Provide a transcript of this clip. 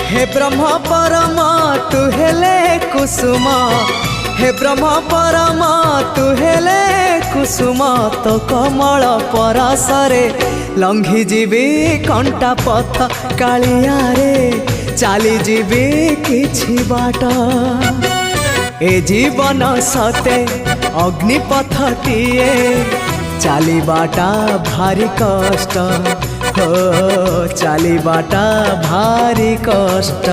हे ब्रह्म परम तू हेले कुसुम, हे ब्रह्म परम तू हेले कुसुम, तो कमल परसरे लंघी जीवी कंटा पथ कालिया रे चली जीवी किछि बाट। ए जीवन सते अग्निपथटिए चलीबाटा भारी कष्ट, हो चलीबाटा भारी कष्ट।